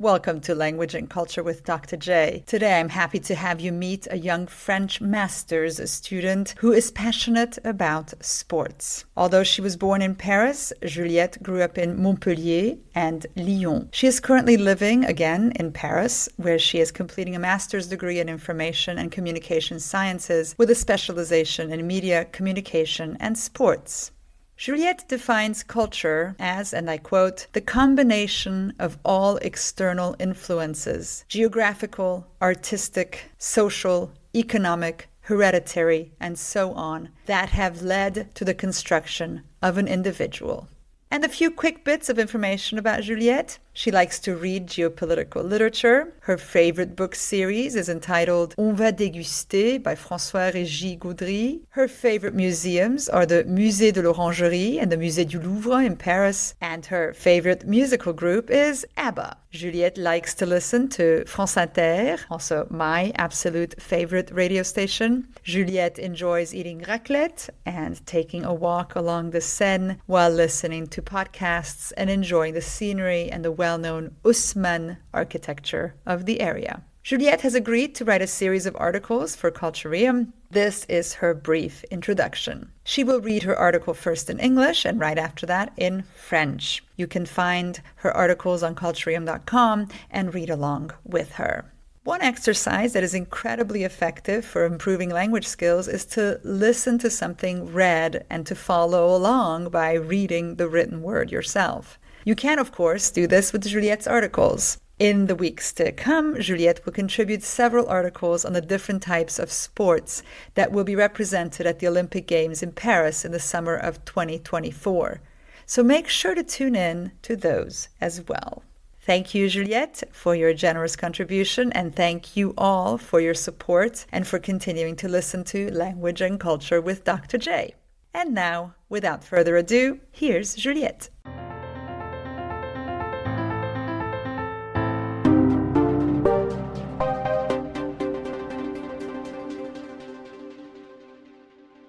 Welcome to Language and Culture with Dr. J. Today I'm happy to have you meet a young French master's student who is passionate about sports. Although she was born in Paris, Juliette grew up in Montpellier and Lyon. She is currently living again in Paris, where she is completing a master's degree in Information and Communication Sciences with a specialization in media, communication, and sports. Juliette defines culture as, and I quote, the combination of all external influences, geographical, artistic, social, economic, hereditary, and so on, that have led to the construction of an individual. And a few quick bits of information about Juliette. She likes to read geopolitical literature. Her favorite book series is entitled On va déguster by François-Régis Gaudry. Her favorite museums are the Musée de l'Orangerie and the Musée du Louvre in Paris. And her favorite musical group is ABBA. Juliette likes to listen to France Inter, also my absolute favorite radio station. Juliette enjoys eating raclette and taking a walk along the Seine while listening to podcasts and enjoying the scenery and the well-known Haussmann architecture of the area. Juliette has agreed to write a series of articles for Cultureum. This is her brief introduction. She will read her article first in English and right after that in French. You can find her articles on cultureum.com and read along with her. One exercise that is incredibly effective for improving language skills is to listen to something read and to follow along by reading the written word yourself. You can, of course, do this with Juliette's articles. In the weeks to come, Juliette will contribute several articles on the different types of sports that will be represented at the Olympic Games in Paris in the summer of 2024. So make sure to tune in to those as well. Thank you, Juliette, for your generous contribution, and thank you all for your support and for continuing to listen to Language and Culture with Dr. J. And now, without further ado, here's Juliette.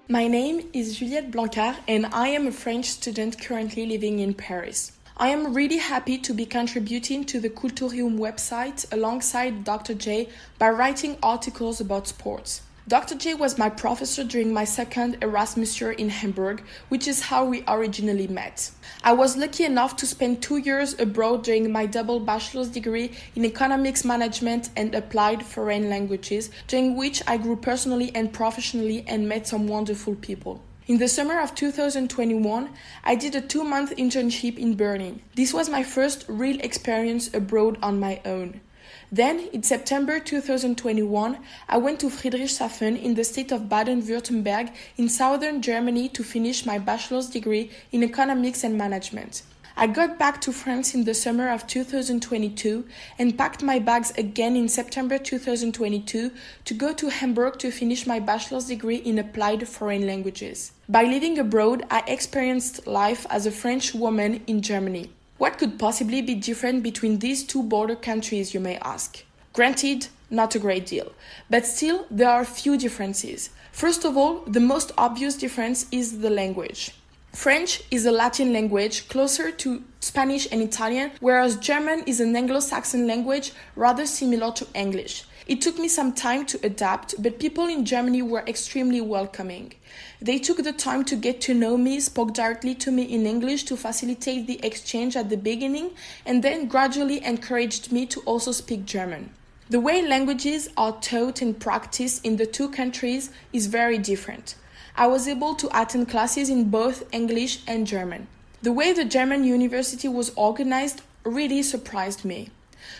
My name is Juliette Blanquart and I am a French student currently living in Paris. I am really happy to be contributing to the Culturium website alongside Dr. J by writing articles about sports. Dr. J was my professor during my second Erasmus year in Hamburg, which is how we originally met. I was lucky enough to spend 2 years abroad during my double bachelor's degree in economics management and applied foreign languages, during which I grew personally and professionally and met some wonderful people. In the summer of 2021, I did a 2-month internship in Berlin. This was my first real experience abroad on my own. Then, in September 2021, I went to Friedrichshafen in the state of Baden-Württemberg in southern Germany to finish my bachelor's degree in economics and management. I got back to France in the summer of 2022 and packed my bags again in September 2022 to go to Hamburg to finish my bachelor's degree in applied foreign languages. By living abroad, I experienced life as a French woman in Germany. What could possibly be different between these two border countries, you may ask? Granted, not a great deal, but still there are few differences. First of all, the most obvious difference is the language. French is a Latin language closer to Spanish and Italian, whereas German is an Anglo-Saxon language rather similar to English. It took me some time to adapt, but people in Germany were extremely welcoming. They took the time to get to know me, spoke directly to me in English to facilitate the exchange at the beginning, and then gradually encouraged me to also speak German. The way languages are taught and practiced in the two countries is very different. I was able to attend classes in both English and German. The way the German university was organized really surprised me.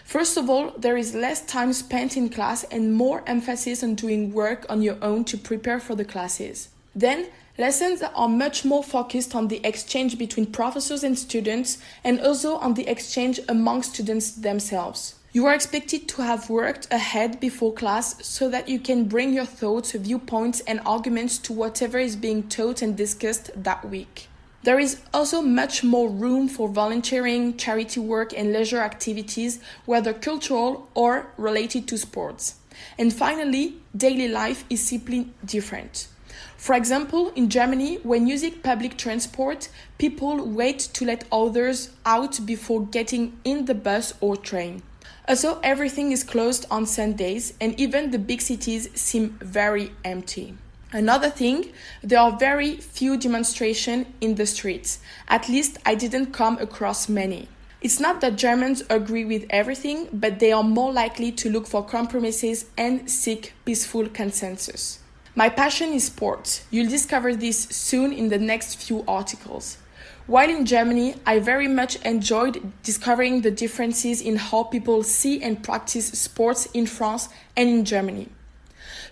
First of all, there is less time spent in class and more emphasis on doing work on your own to prepare for the classes. Then, lessons are much more focused on the exchange between professors and students and also on the exchange among students themselves. You are expected to have worked ahead before class so that you can bring your thoughts, viewpoints, and arguments to whatever is being taught and discussed that week. There is also much more room for volunteering, charity work, and leisure activities, whether cultural or related to sports. And finally, daily life is simply different. For example, in Germany, when using public transport, people wait to let others out before getting in the bus or train. Also, everything is closed on Sundays, and even the big cities seem very empty. Another thing, there are very few demonstrations in the streets. At least I didn't come across many. It's not that Germans agree with everything, but they are more likely to look for compromises and seek peaceful consensus. My passion is sports. You'll discover this soon in the next few articles. While in Germany, I very much enjoyed discovering the differences in how people see and practice sports in France and in Germany.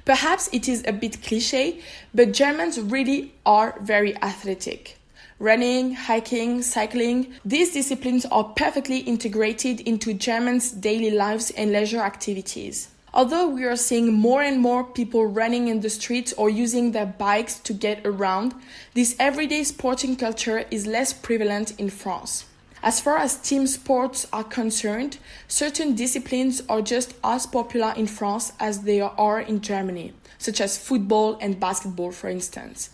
Perhaps it is a bit cliché, but Germans really are very athletic. Running, hiking, cycling, these disciplines are perfectly integrated into Germans' daily lives and leisure activities. Although we are seeing more and more people running in the streets or using their bikes to get around, this everyday sporting culture is less prevalent in France. As far as team sports are concerned, certain disciplines are just as popular in France as they are in Germany, such as football and basketball, for instance.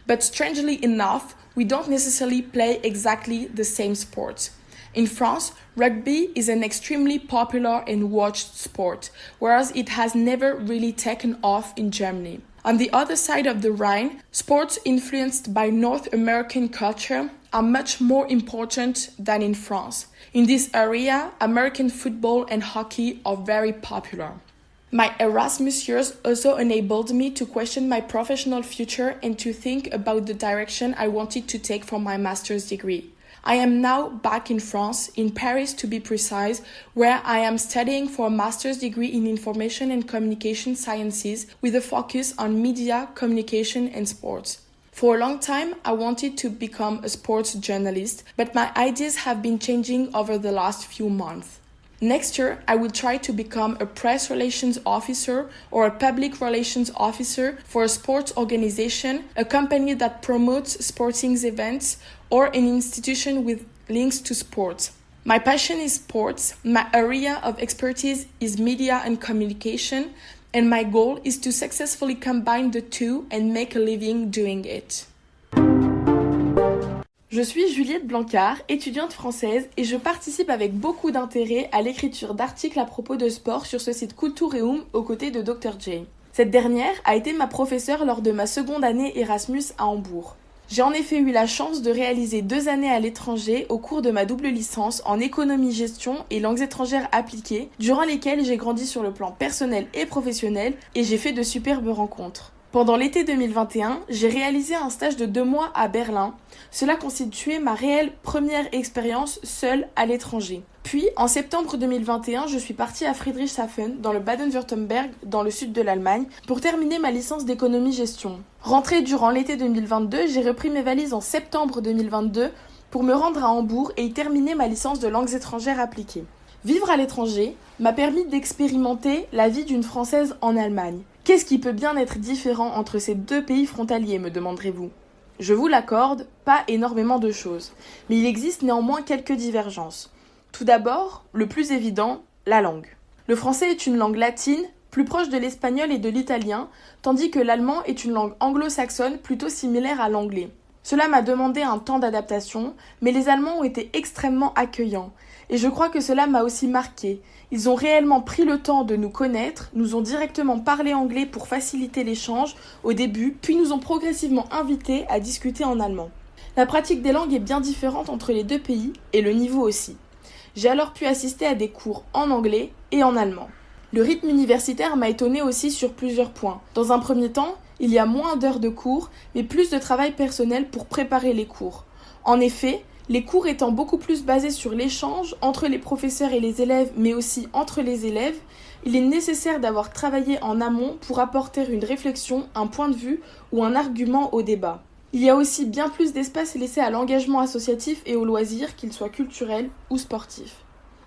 But strangely enough, we don't necessarily play exactly the same sports. In France, rugby is an extremely popular and watched sport, whereas it has never really taken off in Germany. On the other side of the Rhine, sports influenced by North American culture are much more important than in France. In this area, American football and hockey are very popular. My Erasmus years also enabled me to question my professional future and to think about the direction I wanted to take for my master's degree. I am now back in France, in Paris to be precise, where I am studying for a master's degree in information and communication sciences with a focus on media, communication and sports. For a long time, I wanted to become a sports journalist, but my ideas have been changing over the last few months. Next year, I will try to become a press relations officer or a public relations officer for a sports organization, a company that promotes sporting events, or an institution with links to sports. My passion is sports, my area of expertise is media and communication, and my goal is to successfully combine the two and make a living doing it. Je suis Juliette Blanquart, étudiante française, et je participe avec beaucoup d'intérêt à l'écriture d'articles à propos de sport sur ce site Cultureum aux côtés de Dr. J. Cette dernière a été ma professeure lors de ma seconde année Erasmus à Hambourg. J'ai en effet eu la chance de réaliser 2 années à l'étranger au cours de ma double licence en économie-gestion et langues étrangères appliquées, durant lesquelles j'ai grandi sur le plan personnel et professionnel et j'ai fait de superbes rencontres. Pendant l'été 2021, j'ai réalisé un stage de 2 mois à Berlin. Cela constituait ma réelle première expérience seule à l'étranger. Puis, en septembre 2021, je suis partie à Friedrichshafen, dans le Baden-Württemberg, dans le sud de l'Allemagne, pour terminer ma licence d'économie-gestion. Rentrée durant l'été 2022, j'ai repris mes valises en septembre 2022 pour me rendre à Hambourg et y terminer ma licence de langues étrangères appliquées. Vivre à l'étranger m'a permis d'expérimenter la vie d'une Française en Allemagne. Qu'est-ce qui peut bien être différent entre ces 2 pays frontaliers, me demanderez-vous ? Je vous l'accorde, pas énormément de choses, mais il existe néanmoins quelques divergences. Tout d'abord, le plus évident, la langue. Le français est une langue latine, plus proche de l'espagnol et de l'italien, tandis que l'allemand est une langue anglo-saxonne plutôt similaire à l'anglais. Cela m'a demandé un temps d'adaptation, mais les Allemands ont été extrêmement accueillants. Et je crois que cela m'a aussi marqué. Ils ont réellement pris le temps de nous connaître, nous ont directement parlé anglais pour faciliter l'échange au début, puis nous ont progressivement invités à discuter en allemand. La pratique des langues est bien différente entre les 2 pays, et le niveau aussi. J'ai alors pu assister à des cours en anglais et en allemand. Le rythme universitaire m'a étonné aussi sur plusieurs points. Dans un premier temps, il y a moins d'heures de cours, mais plus de travail personnel pour préparer les cours. En effet, les cours étant beaucoup plus basés sur l'échange entre les professeurs et les élèves, mais aussi entre les élèves, il est nécessaire d'avoir travaillé en amont pour apporter une réflexion, un point de vue ou un argument au débat. Il y a aussi bien plus d'espace laissé à l'engagement associatif et aux loisirs, qu'ils soient culturels ou sportifs.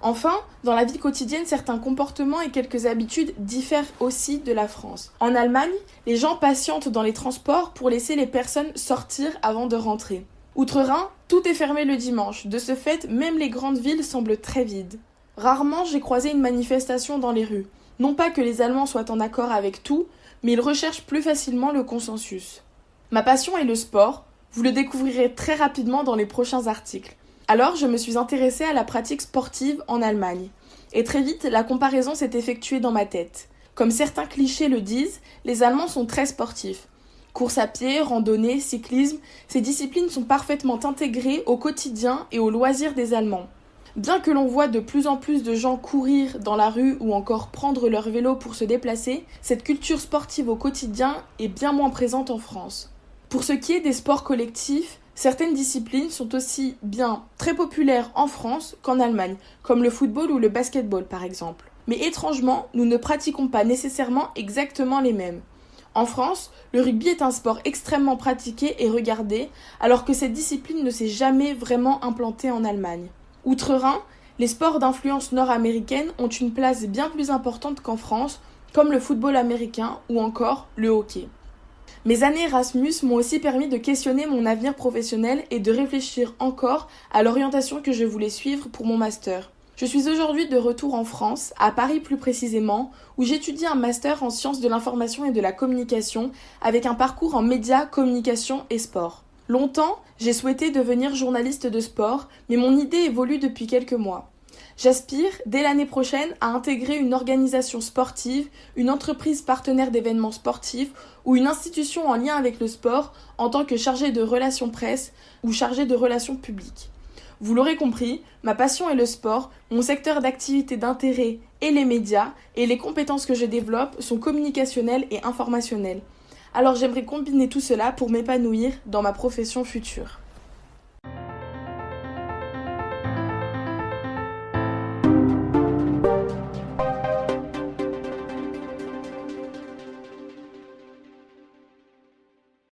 Enfin, dans la vie quotidienne, certains comportements et quelques habitudes diffèrent aussi de la France. En Allemagne, les gens patientent dans les transports pour laisser les personnes sortir avant de rentrer. Outre-Rhin, tout est fermé le dimanche. De ce fait, même les grandes villes semblent très vides. Rarement j'ai croisé une manifestation dans les rues. Non pas que les Allemands soient en accord avec tout, mais ils recherchent plus facilement le consensus. Ma passion est le sport. Vous le découvrirez très rapidement dans les prochains articles. Alors, je me suis intéressée à la pratique sportive en Allemagne. Et très vite, la comparaison s'est effectuée dans ma tête. Comme certains clichés le disent, les Allemands sont très sportifs. Course à pied, randonnée, cyclisme, ces disciplines sont parfaitement intégrées au quotidien et aux loisirs des Allemands. Bien que l'on voit de plus en plus de gens courir dans la rue ou encore prendre leur vélo pour se déplacer, cette culture sportive au quotidien est bien moins présente en France. Pour ce qui est des sports collectifs, certaines disciplines sont aussi bien très populaires en France qu'en Allemagne, comme le football ou le basketball par exemple. Mais étrangement, nous ne pratiquons pas nécessairement exactement les mêmes. En France, le rugby est un sport extrêmement pratiqué et regardé, alors que cette discipline ne s'est jamais vraiment implantée en Allemagne. Outre-Rhin, les sports d'influence nord-américaine ont une place bien plus importante qu'en France, comme le football américain ou encore le hockey. Mes années Erasmus m'ont aussi permis de questionner mon avenir professionnel et de réfléchir encore à l'orientation que je voulais suivre pour mon master. Je suis aujourd'hui de retour en France, à Paris plus précisément, où j'étudie un master en sciences de l'information et de la communication avec un parcours en médias, communication et sport. Longtemps, j'ai souhaité devenir journaliste de sport, mais mon idée évolue depuis quelques mois. J'aspire, dès l'année prochaine, à intégrer une organisation sportive, une entreprise partenaire d'événements sportifs ou une institution en lien avec le sport en tant que chargée de relations presse ou chargée de relations publiques. Vous l'aurez compris, ma passion est le sport, mon secteur d'activité d'intérêt est les médias et les compétences que je développe sont communicationnelles et informationnelles. Alors j'aimerais combiner tout cela pour m'épanouir dans ma profession future.